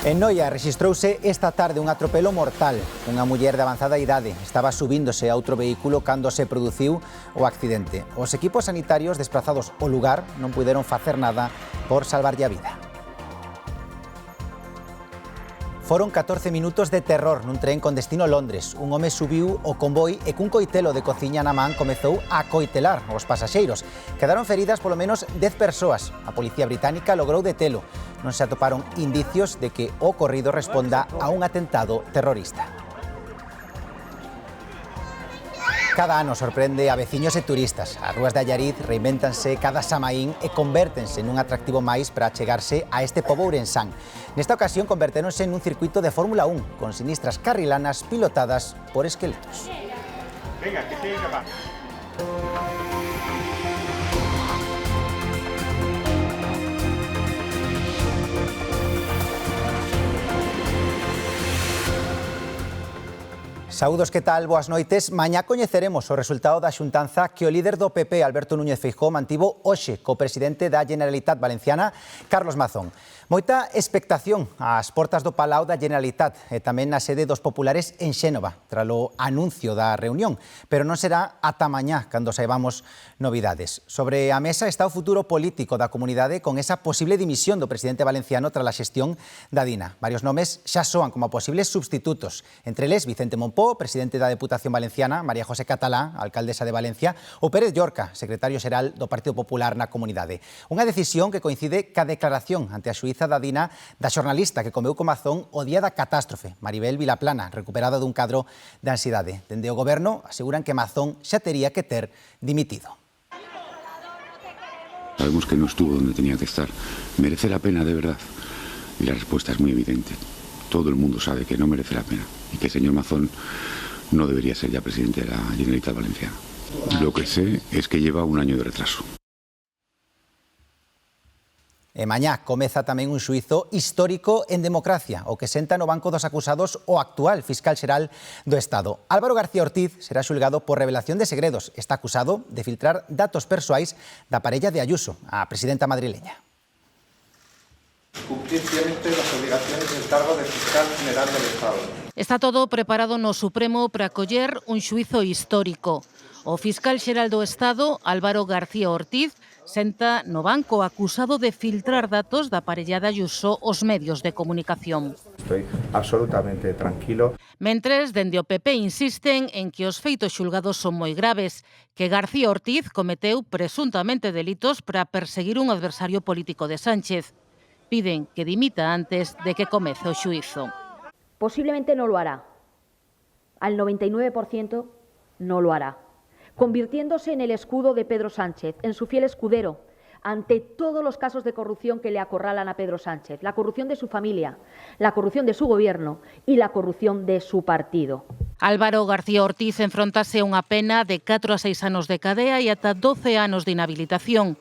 En Noia rexistrouse esta tarde un atropelo mortal. Unha muller de avanzada idade estaba subíndose a outro vehículo cando se produciu o accidente. Os equipos sanitarios desplazados ao lugar non puderon facer nada por salvarlle a vida. Foron 14 minutos de terror nun tren con destino Londres. Un home subiu o convoi e cun coitelo de cociña na man comezou a coitelar os pasaxeiros. Quedaron feridas polo menos 10 persoas. A policía británica logrou detelo. Non se atoparon indicios de que o ocorrido responda a un atentado terrorista. Cada ano sorprende a veciños e turistas. As rúas de Allariz reinvéntanse cada samaín e convértense nun atractivo máis para achegarse a este pobo ourensán. Nesta ocasión convertéronse nun circuito de Fórmula 1 con sinistras carrilanas pilotadas por esqueletos. Venga, que sigue capaz. Saúdos, que tal? Boas noites. Mañá coñeceremos o resultado da xuntanza que o líder do PP, Alberto Núñez Feijóo, mantivo hoxe co presidente da Generalitat Valenciana, Carlos Mazón. Moita expectación ás portas do Palau da Generalitat e tamén na sede dos populares en Xénova, tralo anuncio da reunión, pero non será ata mañá cando saibamos novidades. Sobre a mesa está o futuro político da comunidade con esa posible dimisión do presidente valenciano tras a xestión da DINA. Varios nomes xa soan como posibles substitutos, entre eles Vicente Monpó, presidente da Deputación Valenciana, María José Catalá, alcaldesa de Valencia, ou Pérez Llorca, secretario xeral do Partido Popular na comunidade. Unha decisión que coincide ca declaración ante a xuíza da DINA da xornalista que comeu con Mazón o día da catástrofe, Maribel Vilaplana, recuperada dun cadro de ansiedade. Dende o goberno aseguran que Mazón xa tería que ter dimitido. Sabemos que no estuvo donde tenía que estar. ¿Merece la pena de verdad? Y la respuesta es muy evidente. Todo el mundo sabe que no merece la pena y que el señor Mazón no debería ser ya presidente de la Generalitat Valenciana. Lo que sé es que lleva un año de retraso. E mañá comeza tamén un xuízo histórico en democracia, o que senta no banco dos acusados o actual fiscal xeral do Estado. Álvaro García Ortiz será xulgado por revelación de segredos. Está acusado de filtrar datos persoais da parella de Ayuso, a presidenta madrileña. Cumplir fielmente las obligaciones del cargo de fiscal general del Estado. Está todo preparado no Supremo para acoller un xuízo histórico. O fiscal xeral do Estado, Álvaro García Ortiz, senta no banco acusado de filtrar datos da parella de Ayuso aos medios de comunicación. Estoy absolutamente tranquilo. Mentres, dende o PP insisten en que os feitos xulgados son moi graves, que García Ortiz cometeu presuntamente delitos para perseguir un adversario político de Sánchez. Piden que dimita antes de que comece o xuízo. Posiblemente no lo hará. Al 99% no lo hará, convirtiéndose en el escudo de Pedro Sánchez, en su fiel escudero, ante todos los casos de corrupción que le acorralan a Pedro Sánchez, la corrupción de su familia, la corrupción de su gobierno y la corrupción de su partido. Álvaro García Ortiz enfrontase a unha pena de 4 a 6 anos de cadea e ata 12 anos de inhabilitación.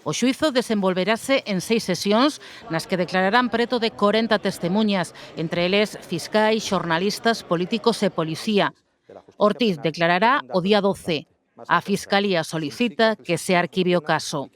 O xuízo desenvolverase en 6 sesións nas que declararán preto de 40 testemuñas, entre eles fiscais, xornalistas, políticos e policía. Ortiz declarará o día 12. A Fiscalía solicita que se arquive o caso.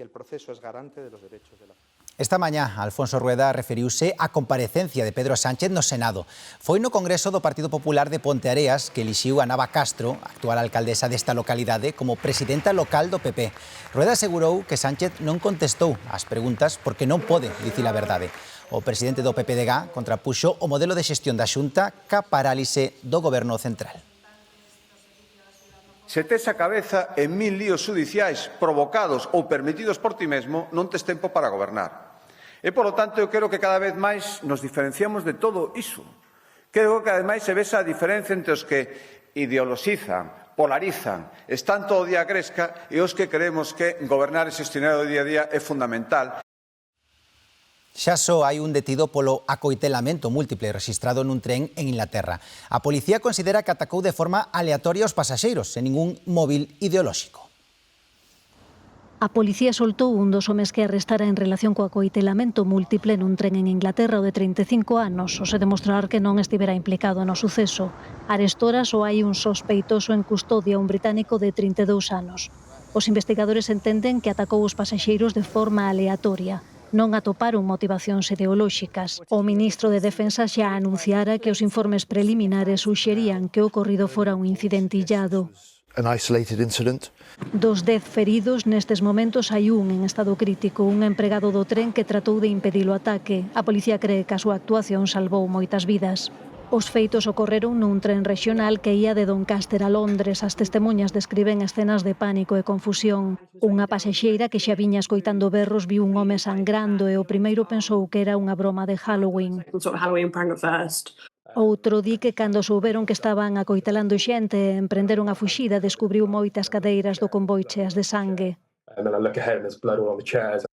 Esta mañá, Alfonso Rueda referiuse á comparecencia de Pedro Sánchez no Senado. Foi no Congreso do Partido Popular de Ponteareas que elixiu a Nava Castro, actual alcaldesa desta localidade, como presidenta local do PP. Rueda asegurou que Sánchez non contestou ás preguntas porque non pode dicir a verdade. O presidente do PPDG contrapuxo o modelo de xestión da Xunta ca parálise do goberno central. Se tes a cabeza en 1000 líos judiciais provocados ou permitidos por ti mesmo, non tes tempo para gobernar. E, polo tanto, eu quero que cada vez máis nos diferenciamos de todo iso. Quero que cada vez máis se vexa a diferencia entre os que ideologizan, polarizan, están todo o día a gresca e os que creemos que gobernar e xestionar o día a día é fundamental. Xa só hai un detido polo acoitelamento múltiple rexistrado nun tren en Inglaterra. A policía considera que atacou de forma aleatoria aos pasaxeiros, sen ningún móvil ideolóxico. A policía soltou un dos homes que arrestara en relación co acoitelamento múltiple nun tren en Inglaterra o de 35 anos, o se demostrar que non estivera implicado no suceso. Arestora só hai un sospeitoso en custodia, un británico de 32 anos. Os investigadores entenden que atacou os pasaxeiros de forma aleatoria. Non atoparon motivacións ideolóxicas. O ministro de Defensa xa anunciara que os informes preliminares suxerían que o ocorrido fora un incidente illado. Dos 10 feridos, nestes momentos hai un en estado crítico, un empregado do tren que tratou de impedir o ataque. A policía cree que a súa actuación salvou moitas vidas. Os feitos ocorreron nun tren rexional que ía de Doncaster a Londres. As testemunhas describen escenas de pánico e confusión. Unha pasaxeira que xa viña escoitando berros viu un home sangrando e o primeiro pensou que era unha broma de Halloween. Outro di que cando souberon que estaban acoitalando xente e emprenderon a fuxida, descubriu moitas cadeiras do convoi cheas de sangue.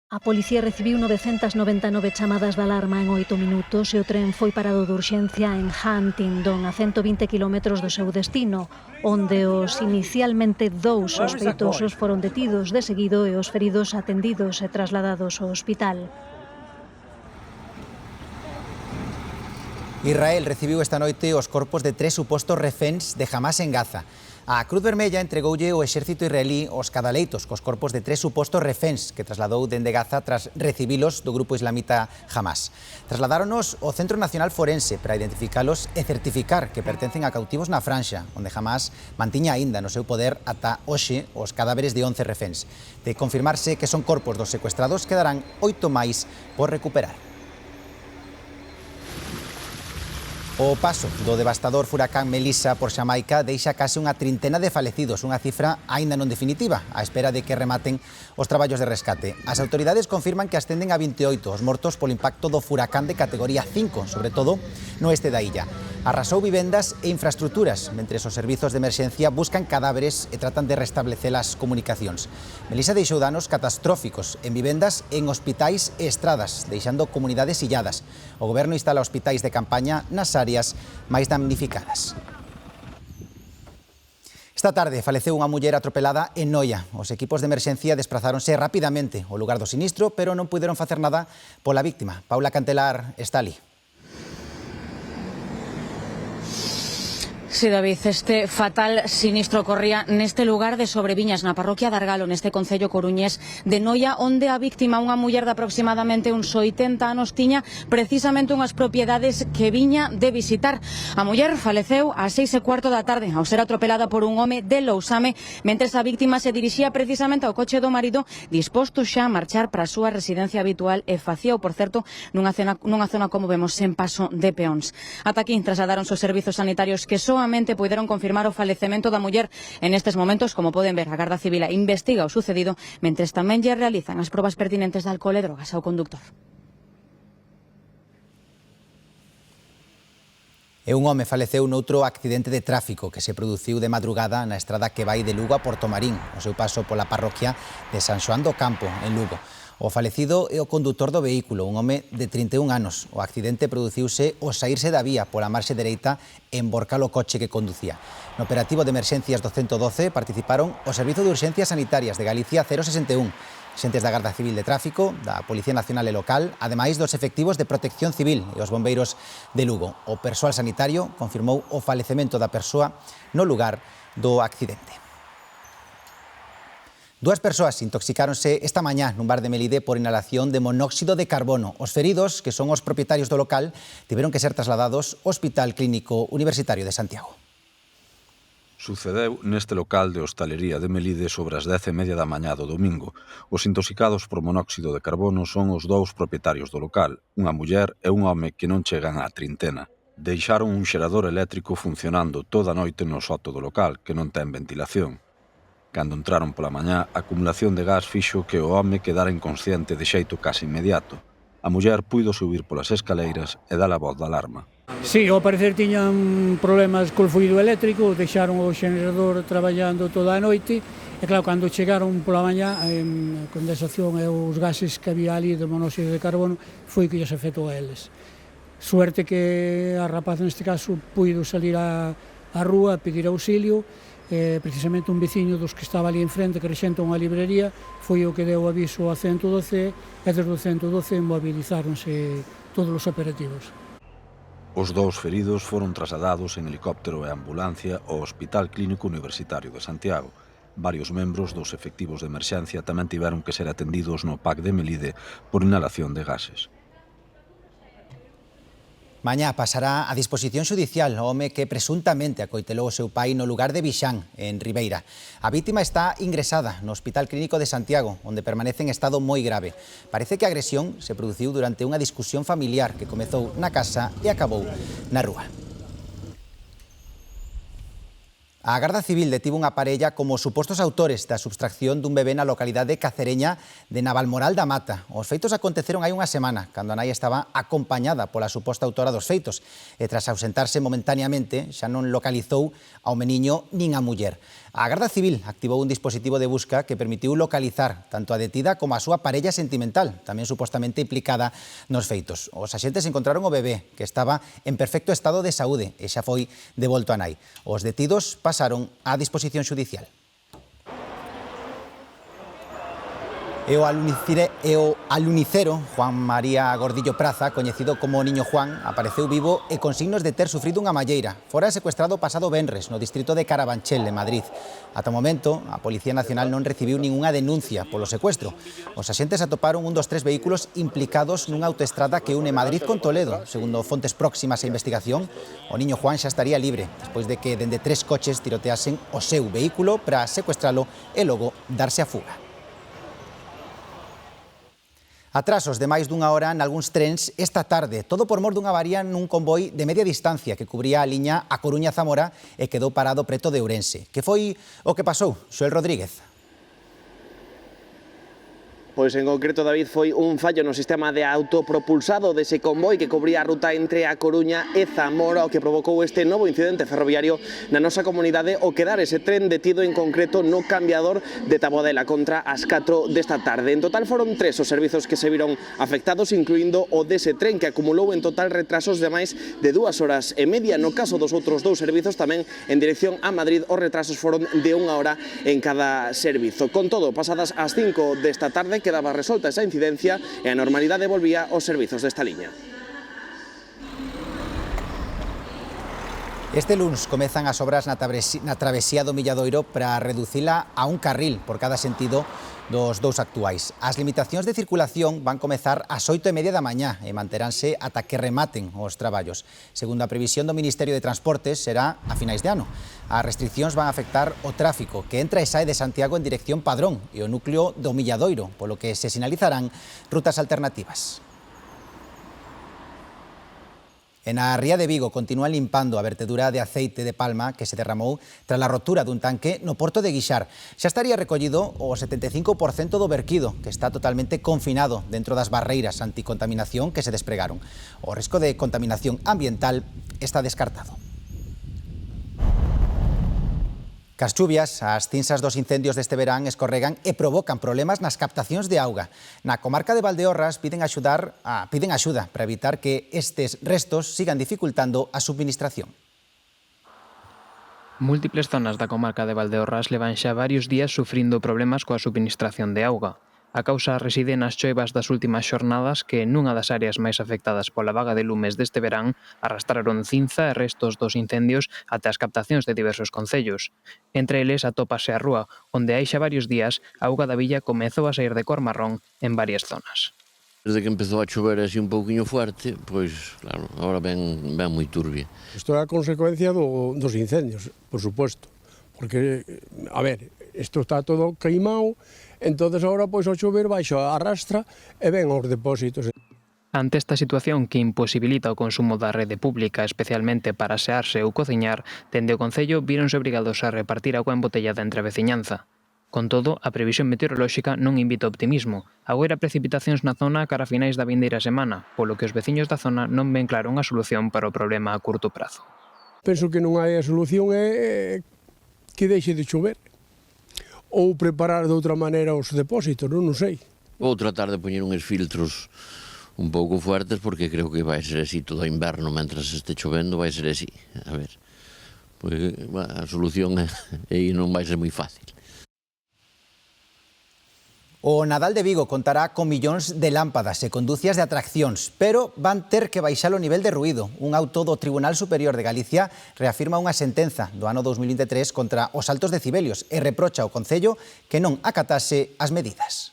A policía recibiu 999 chamadas de alarma en 8 minutos e o tren foi parado de urxencia en Huntingdon, a 120 km do seu destino, onde os inicialmente 2 sospeitosos foron detidos de seguido e os feridos atendidos e trasladados ao hospital. Israel recibiu esta noite os corpos de 3 supostos reféns de Hamás en Gaza. A Cruz Vermella entregoulle ao exército israelí os cadaleitos cos corpos de 3 supostos reféns que trasladou dende Gaza tras recibilos do grupo islamita Hamás. Trasladáronos ao Centro Nacional Forense para identificalos e certificar que pertencen a cautivos na Franxa, onde Hamás mantiña aínda no seu poder ata hoxe os cadáveres de 11 reféns. De confirmarse que son corpos dos secuestrados, quedarán 8 máis por recuperar. O paso do devastador furacán Melissa por Xamaica deixa case unha trintena de falecidos, unha cifra aínda non definitiva, á espera de que rematen os traballos de rescate. As autoridades confirman que ascenden a 28 os mortos polo impacto do furacán de categoría 5, sobre todo no oeste da illa. Arrasou vivendas e infraestructuras, mentre os servizos de emerxencia buscan cadáveres e tratan de restablecer as comunicacións. Melissa deixou danos catastróficos en vivendas, en hospitais e estradas, deixando comunidades illadas. O goberno instala hospitais de campaña nas áreas máis damnificadas. Esta tarde faleceu unha muller atropelada en Noia. Os equipos de emerxencia desprazáronse rapidamente ao lugar do sinistro, pero non puderon facer nada pola víctima. Paula Cantelar está ali. Sí, David, este fatal sinistro ocorría neste lugar de Sobreviñas, na parroquia de Argalo, neste concello coruñés de Noia, onde a víctima, unha muller de aproximadamente uns 80 anos, tiña precisamente unhas propiedades que viña de visitar. A muller faleceu ás 6:15 da tarde ao ser atropelada por un home de Lousame, mentres a víctima se dirixía precisamente ao coche do marido, disposto xa a marchar para a súa residencia habitual, e facíao, por certo, nunha zona, como vemos, sen paso de peóns. Ata aquí trasladaronse os servizos sanitarios que soamente puideron confirmar o falecemento da muller. En estes momentos, como poden ver, a Garda Civil investiga o sucedido, mentres tamén lle realizan as probas pertinentes de alcohol e drogas ao conductor. E un home faleceu noutro accidente de tráfico que se produciu de madrugada na estrada que vai de Lugo a Portomarín, o seu paso pola parroquia de San Xoán do Campo, en Lugo. O falecido é o condutor do vehículo, un home de 31 anos. O accidente produciuse ao saírse da vía pola marxe dereita e envorcar o coche que conducía. No operativo de emerxencias do 112 participaron o Servizo de Urxencias Sanitarias de Galicia 061, xentes da Garda Civil de Tráfico, da Policía Nacional e Local, ademais dos efectivos de Protección Civil e os bombeiros de Lugo. O persoal sanitario confirmou o falecemento da persoa no lugar do accidente. 2 persoas intoxicáronse esta mañá nun bar de Melide por inhalación de monóxido de carbono. Os feridos, que son os propietarios do local, tiveron que ser trasladados ao Hospital Clínico Universitario de Santiago. Sucedeu neste local de hostalería de Melide sobre as 10:30 da mañá do domingo. Os intoxicados por monóxido de carbono son os 2 propietarios do local, unha muller e un home que non chegan á trintena. Deixaron un xerador eléctrico funcionando toda a noite no soto do local, que non ten ventilación. Cando entraron pola mañá, a acumulación de gas fixo que o home quedara inconsciente de xeito case inmediato. A muller puido subir polas escaleiras e dar a voz de alarma. Sí, ao parecer tiñan problemas col fluido eléctrico, deixaron o xenerador traballando toda a noite, e claro, cando chegaron pola mañá, a condensación e os gases que había ali de monóxido de carbono foi que lles afectou a eles. Suerte que a rapaz, neste caso, puido salir á rúa a pedir auxilio. Precisamente un veciño dos que estaba ali enfrente, que rexenta unha librería, foi o que deu aviso a 112, e desde o 112 mobilizáronse todos os operativos. Os 2 feridos foron trasladados en helicóptero e ambulancia ao Hospital Clínico Universitario de Santiago. Varios membros dos efectivos de emerxencia tamén tiveron que ser atendidos no PAC de Melide por inhalación de gases. Mañá pasará a disposición xudicial o home que presuntamente acoitelou o seu pai no lugar de Vixán, en Ribeira. A vítima está ingresada no Hospital Clínico de Santiago, onde permanece en estado moi grave. Parece que a agresión se produciu durante unha discusión familiar que comezou na casa e acabou na rúa. A Garda Civil detivo unha parella como supostos autores da subtracción dun bebé na localidade cacereña de Navalmoral da Mata. Os feitos aconteceron hai unha semana, cando a nai estaba acompañada pola suposta autora dos feitos, e tras ausentarse momentaneamente xa non localizou ao meniño nin a muller. A Garda Civil activou un dispositivo de busca que permitiu localizar tanto a detida como a súa parella sentimental, tamén supostamente implicada nos feitos. Os axentes encontraron o bebé, que estaba en perfecto estado de saúde e xa foi devolto a nai. Os detidos pasaron á disposición xudicial. E o alunicero Juan María Gordillo Praza, coñecido como Niño Juan, apareceu vivo e con signos de ter sufrido unha malleira. Fora secuestrado pasado venres no distrito de Carabanchel, en Madrid. Ata o momento, a Policía Nacional non recibiu ningunha denuncia polo secuestro. Os axentes atoparon un dos 3 vehículos implicados nunha autoestrada que une Madrid con Toledo. Segundo fontes próximas á investigación, o Niño Juan xa estaría libre, despois de que dende 3 coches tiroteasen o seu vehículo para secuestralo e logo darse a fuga. Atrasos de máis dunha hora nalgúns trens esta tarde, todo por mor dunha avaría nun convoi de media distancia que cubría a liña A Coruña-Zamora e quedou parado preto de Ourense. Que foi o que pasou, Xoel Rodríguez? Pois en concreto, David, foi un fallo no sistema de autopropulsado dese convoi que cubría a ruta entre A Coruña e Zamora, o que provocou este novo incidente ferroviario na nosa comunidade, o quedar ese tren detido en concreto no cambiador de Tabodela contra as 4 desta tarde. En total foron 3 os servizos que se viron afectados, incluindo o dese tren que acumulou en total retrasos de máis de 2 horas e media. No caso dos outros 2 servizos, tamén en dirección a Madrid, os retrasos foron de 1 hora en cada servizo. Con todo, pasadas as 5 desta tarde, quedaba resolta esa incidencia e a normalidade volvía aos servizos desta liña. Este luns comezan as obras na travesía do Milladoiro para reducila a un carril por cada sentido dos 2 actuais. As limitacións de circulación van comezar ás 8:30 da mañá e manteránse ata que rematen os traballos. Segundo a previsión do Ministerio de Transportes, será a finais de ano. As restriccións van afectar o tráfico que entra e sae de Santiago en dirección Padrón e o núcleo do Milladoiro, polo que se sinalizarán rutas alternativas. En a ría de Vigo continúan limpando a vertedura de aceite de palma que se derramou tras a rotura dun tanque no porto de Guixar. Xa estaría recollido o 75% do verquido, que está totalmente confinado dentro das barreiras anticontaminación que se despregaron. O risco de contaminación ambiental está descartado. Cas chuvias, as cinzas dos incendios deste verán escorregan e provocan problemas nas captacións de auga. Na comarca de Valdeorras piden axuda para evitar que estes restos sigan dificultando a subministración. Múltiples zonas da comarca de Valdeorras levan xa varios días sufrindo problemas coa subministración de auga. A causa reside nas choivas das últimas xornadas que nunha das áreas máis afectadas pola vaga de lumes deste verán arrastraron cinza e restos dos incendios até as captacións de diversos concellos. Entre eles atópase a rúa, onde hai xa varios días a auga da villa comezou a sair de cor marrón en varias zonas. Desde que empezou a chover así un pouquiño fuerte, pois, claro, agora ven moi turbia. Isto é a consecuencia dos incendios, por suposto, porque, a ver, isto está todo queimado. Entonces agora, pois, ao chover, baixo a arrastra e ven aos depósitos. Ante esta situación que imposibilita o consumo da rede pública, especialmente para asearse ou cociñar, dende o Concello víronse obrigados a repartir agua embotellada entre a veciñanza. Con todo, a previsión meteorolóxica non invita optimismo. Agoira precipitacións na zona cara a finais da vindeira semana, polo que os veciños da zona non ven claro unha solución para o problema a curto prazo. Penso que non hai a solución é que deixe de chover. Ou preparar de outra maneira os depósitos, non sei. Vou tratar de poñer uns filtros un pouco fuertes porque creo que vai ser así todo o inverno, mentras este chovendo vai ser así. A ver, porque a solución aí non vai ser moi fácil. O Nadal de Vigo contará con millóns de lámpadas e con dúcias de atraccións, pero van ter que baixar o nivel de ruído. Un auto do Tribunal Superior de Galicia reafirma unha sentenza do ano 2023 contra os altos decibelios e reprocha ao Concello que non acatase as medidas.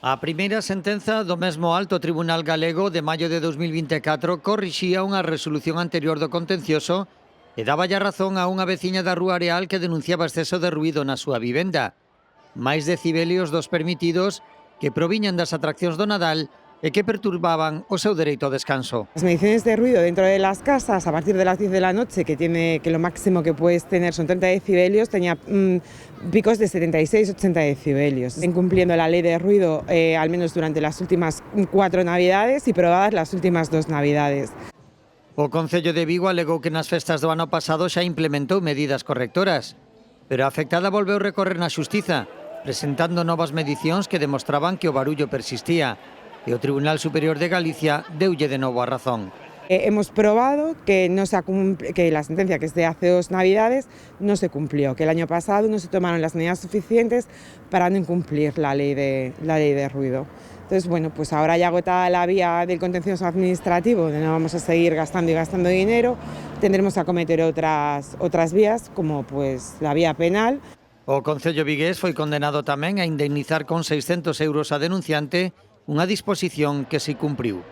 A primeira sentenza do mesmo Alto Tribunal Galego de maio de 2024 corrixía unha resolución anterior do contencioso e daba a razón a unha veciña da Rúa Areal que denunciaba exceso de ruído na súa vivenda. Máis decibelios dos permitidos que proviñan das atraccións do Nadal e que perturbaban o seu dereito ao descanso. Las mediciones de ruido dentro de las casas a partir de las 10 de la noche, que lo máximo que puedes tener son 30 decibelios, tenía picos de 76-80 decibelios, incumpliendo la ley de ruido al menos durante las últimas 4 navidades y probadas las últimas 2 navidades. O Concello de Vigo alegou que nas festas do ano pasado xa implementou medidas correctoras, pero a afectada volveu recorrer na xustiza, presentando novas medicións que demostraban que o barullo persistía, e o Tribunal Superior de Galicia deulle de novo a razón. Hemos probado que la sentencia que es de hace 2 navidades no se cumplió, que el año pasado no se tomaron las medidas suficientes para no incumplir la ley de ruido. Entonces, bueno, pues ahora ya agotada la vía del contencioso administrativo, donde no vamos a seguir gastando y gastando dinero, tendremos que acometer otras vías, como pues la vía penal. O Concello vigués foi condenado tamén a indemnizar con 600 euros a denunciante, unha disposición que se cumpriu.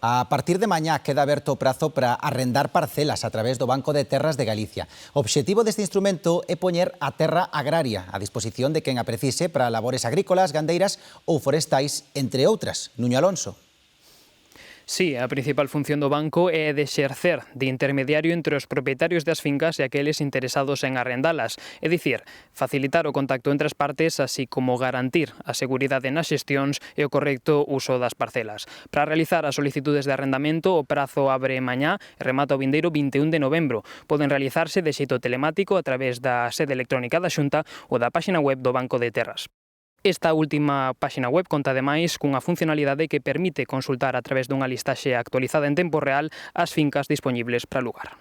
A partir de mañá queda aberto o prazo para arrendar parcelas a través do Banco de Terras de Galicia. O obxectivo deste instrumento é poñer a terra agraria a disposición de quen a precise para labores agrícolas, gandeiras ou forestais, entre outras. Nuño Alonso. Sí, a principal función do banco é de exercer de intermediario entre os propietarios das fincas e aqueles interesados en arrendalas, é dicir, facilitar o contacto entre as partes, así como garantir a seguridade nas xestións e o correcto uso das parcelas. Para realizar as solicitudes de arrendamento, o prazo abre mañá e remata o vindeiro 21 de novembro. Poden realizarse de xeito telemático a través da sede electrónica da Xunta ou da páxina web do Banco de Terras. Esta última páxina web conta ademais cunha funcionalidade que permite consultar a través dunha listaxe actualizada en tempo real as fincas dispoñibles para alugar.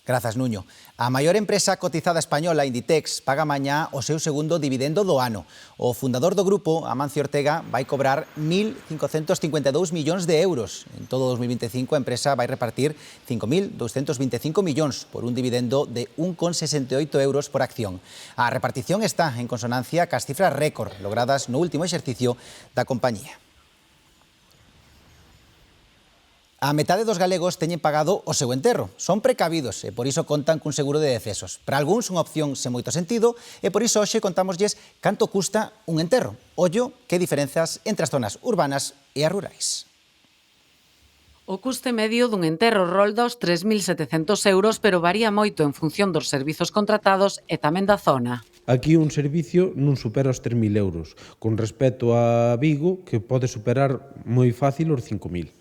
Grazas, Nuño. A maior empresa cotizada española, Inditex, paga mañá o seu segundo dividendo do ano. O fundador do grupo, Amancio Ortega, vai cobrar 1.552 millóns de euros. En todo 2025 a empresa vai repartir 5.225 millóns por un dividendo de 1,68 euros por acción. A repartición está en consonancia cas cifras récord logradas no último exercicio da compañía. A metade dos galegos teñen pagado o seu enterro. Son precavidos e por iso contan cun seguro de decesos. Para algúns unha opción sen moito sentido e por iso hoxe contámoslles canto custa un enterro. Ollo que diferenzas entre as zonas urbanas e as rurais. O custe medio dun enterro rolda os 3.700 euros, pero varía moito en función dos servizos contratados e tamén da zona. Aquí un servicio non supera os 3.000 euros, con respecto a Vigo, que pode superar moi fácil os 5.000.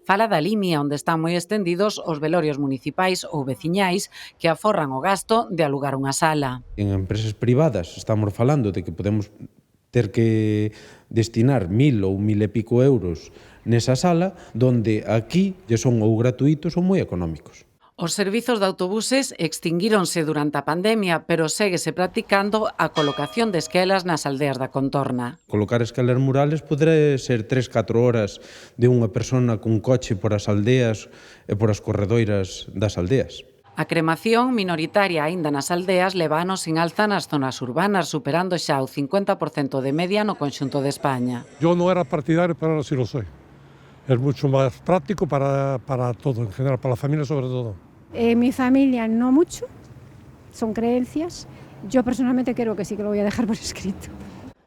Fala da Limia, onde están moi estendidos os velorios municipais ou veciñais que aforran o gasto de alugar unha sala. En empresas privadas estamos falando de que podemos ter que destinar 1.000 ou 1.000 e pico euros nesa sala, donde aquí lle son ou gratuitos ou moi económicos. Os servizos de autobuses extinguíronse durante a pandemia, pero séguese practicando a colocación de esquelas nas aldeas da contorna. Colocar esquelas murales poderá ser 3-4 horas de unha persona cun coche por as aldeas e por as corredoiras das aldeas. A cremación minoritaria aínda nas aldeas leva anos sin alza nas zonas urbanas, superando xa o 50% de media no conxunto de España. Yo no era partidario, pero ahora sí lo soy. Es mucho más práctico para todo, en general, para la familia sobre todo. Mi familia no mucho, son creencias. Yo personalmente creo que sí que lo voy a dejar por escrito.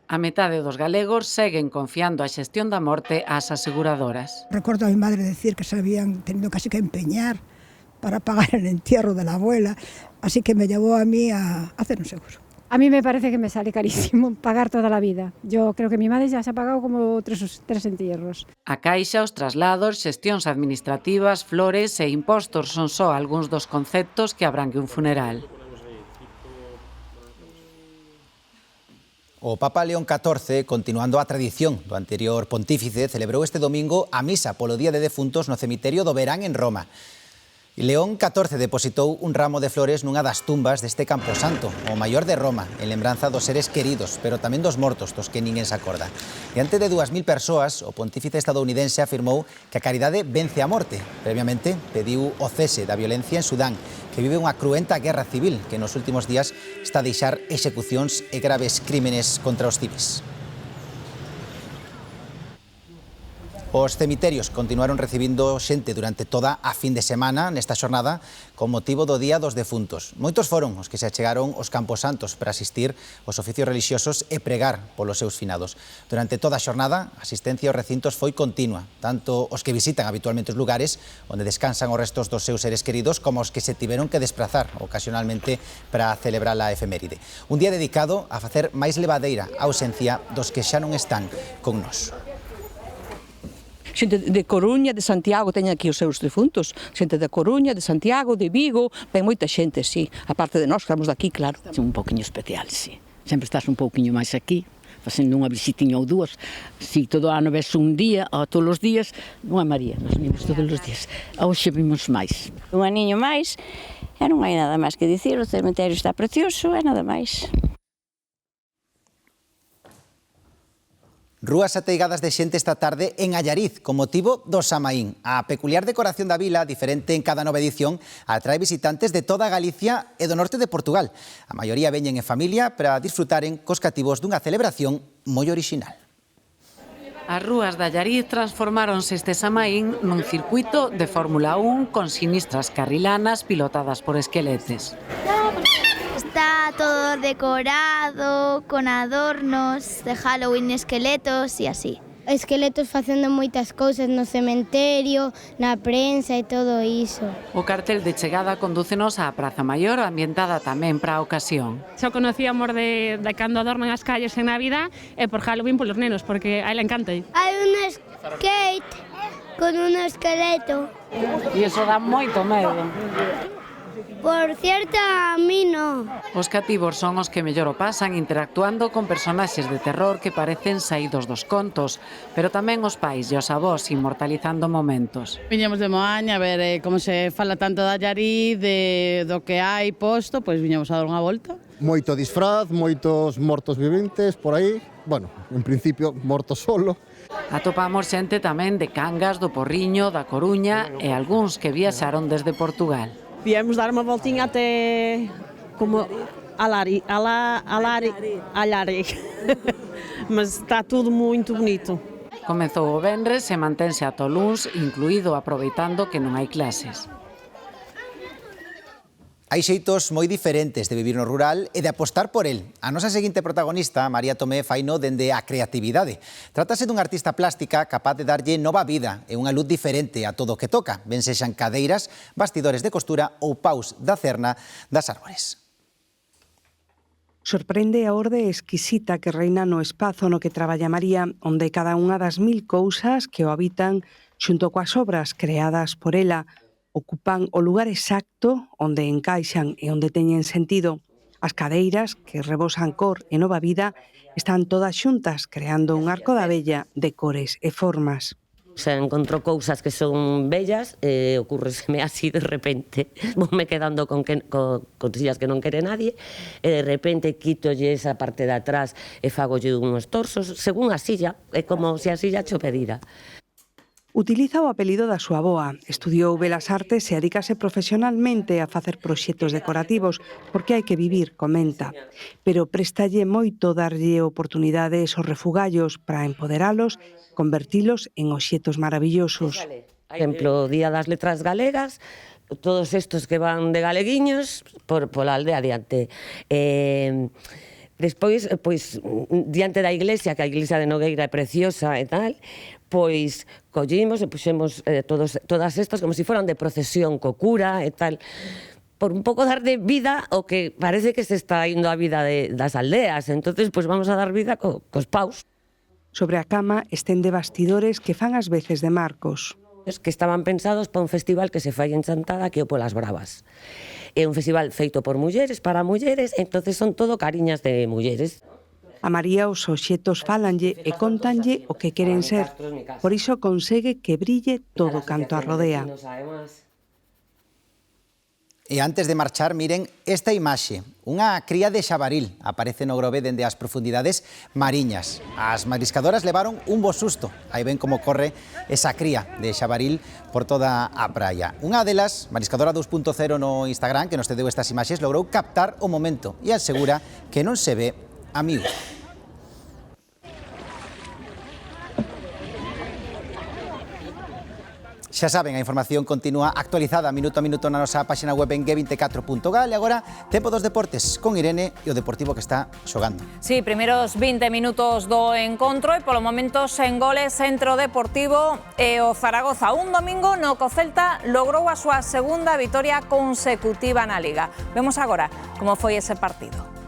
A metade dos galegos seguen confiando a xestión da morte ás aseguradoras. Recordo a mi madre decir que se habían tenido casi que empeñar para pagar el entierro de la abuela, así que me llevó a mí a hacer un seguro. A mí me parece que me sale carísimo pagar toda la vida. Yo creo que mi madre ya se ha pagado como tres entierros. A caixa, os traslados, xestións administrativas, flores e impostos son só algúns dos conceptos que abrangue un funeral. O Papa León XIV, continuando a tradición do anterior pontífice, celebrou este domingo a misa polo Día de Defuntos no cemiterio do Verán en Roma. León XIV depositou un ramo de flores nunha das tumbas deste camposanto, o maior de Roma, en lembranza dos seres queridos, pero tamén dos mortos, dos que ninguén se acorda. Diante de 2.000 persoas, o pontífice estadounidense afirmou que a caridade vence a morte. Previamente, pediu o cese da violencia en Sudán, que vive unha cruenta guerra civil que nos últimos días está a deixar execucións e graves crímenes contra os civis. Os cemiterios continuaron recibindo xente durante toda a fin de semana nesta xornada con motivo do Día dos Defuntos. Moitos foron os que se achegaron aos camposantos para asistir aos oficios relixiosos e pregar polos seus finados. Durante toda a xornada, a asistencia aos recintos foi continua, tanto os que visitan habitualmente os lugares onde descansan os restos dos seus seres queridos como os que se tiveron que desplazar ocasionalmente para celebrar a efeméride. Un día dedicado a facer máis levadeira a ausencia dos que xa non están con nós. Xente de Coruña, de Santiago, teñen aquí os seus defuntos. Xente de Coruña, de Santiago, de Vigo, ven moita xente, sí. A parte de nós, que estamos de aquí, claro. É un pouquiño especial, sí. Sempre estás un pouquiño máis aquí, facendo unha visitiña ou dúas. Si todo o ano ves un día, ou todos os días, non é María, nós vimos todos os días. Hoxe vimos máis. Un aniño máis, e non hai nada máis que dicir, o cemiterio está precioso, e nada máis. Rúas ateigadas de xente esta tarde en Allariz, con motivo do Samaín. A peculiar decoración da vila, diferente en cada nova edición, atrae visitantes de toda Galicia e do norte de Portugal. A maioría veñen en familia para disfrutaren cos cativos dunha celebración moi orixinal. As rúas de Allariz transformáronse este Samaín nun circuito de Fórmula 1 con sinistras carrilanas pilotadas por esqueletes. Está todo decorado, con adornos de Halloween, esqueletos e así. Esqueletos facendo moitas cousas no cementerio, na prensa e todo iso. O cartel de chegada condúcenos á Praza Maior, ambientada tamén para a ocasión. Xa conocíamos de cando adornan as calles en Navidad e por Halloween polos nenos, porque a ela encanta. Hai un skate con un esqueleto. E iso dá moito medo. Por cierto, a mí no. Os cativos son os que mellor o pasan interactuando con personaxes de terror que parecen saídos dos contos, pero tamén os pais e os avós inmortalizando momentos. Viñamos de Moaña a ver como se fala tanto da Allariz, do que hai posto, pois viñamos a dar unha volta. Moito disfraz, moitos mortos viventes por aí, bueno, en principio mortos solo. Atopamos xente tamén de Cangas, do Porriño, da Coruña e algúns que viaxaron desde Portugal. Viemos dar uma voltinha até como Allariz, mas está tudo muito bonito. Comezou o venres e mantense ata o luns, incluído aproveitando que non hai clases. Hai xeitos moi diferentes de vivir no rural e de apostar por el. A nosa seguinte protagonista, María Tomé, faino dende a creatividade. Trátase dunha artista plástica capaz de darlle nova vida e unha luz diferente a todo o que toca, ben sexan cadeiras, bastidores de costura ou paus da cerna das árbores. Sorprende a orde exquisita que reina no espazo no que traballa María, onde cada unha das 1000 cousas que o habitan, xunto coas obras creadas por ela, ocupan o lugar exacto onde encaixan e onde teñen sentido. As cadeiras, que rebosan cor e nova vida, están todas xuntas creando un arco da vella de cores e formas. Se encontro cousas que son bellas, ocurreseme así de repente. Voume quedando con sillas que non quere nadie, e de repente quitolle esa parte de atrás e fagolle uns torsos, según a silla, é como se a silla cho pedira. Utiliza o apelido da súa avoa, estudiou Belas Artes e adícase profesionalmente a facer proxectos decorativos, porque hai que vivir, comenta. Pero préstalle moito darlle oportunidades aos refugallos para empoderalos, convertilos en obxetos maravillosos. Por exemplo, o Día das Letras Galegas, todos estos que van de galeguiños pola aldea adiante. Despois, pois, diante da iglesia, que a iglesia de Nogueira é preciosa e tal, pois collimos e puxemos todas estas como se foran de procesión co cura e tal, por un pouco dar de vida o que parece que se está indo a vida das aldeas. Entonces, pois vamos a dar vida cos paus. Sobre a cama estende bastidores que fan as veces de marcos. Que estaban pensados para un festival que se fai en Chantada, que é o Polas Bravas. É un festival feito por mulleres, para mulleres, entonces son todo cariñas de mulleres. A María os obxetos fálanlle e contanlle o que queren ser. Por iso consegue que brille todo canto a rodea. E antes de marchar, miren esta imaxe. Unha cría de xabaril aparece no Grove dende as profundidades mariñas. As mariscadoras levaron un bo susto. Aí ven como corre esa cría de xabaril por toda a praia. Unha delas, Mariscadora 2.0 no Instagram, que nos cedeu estas imaxes, logrou captar o momento e asegura que non se ve a miúdo. Xa saben, a información continúa actualizada minuto a minuto na nosa página web en g24.gal e agora tempo dos deportes con Irene e o Deportivo que está xogando. Sí, primeiros 20 minutos do encontro e polo momento sen goles entre o Deportivo e o Zaragoza. Un domingo no que o Celta logrou a súa segunda vitoria consecutiva na Liga. Vemos agora como foi ese partido.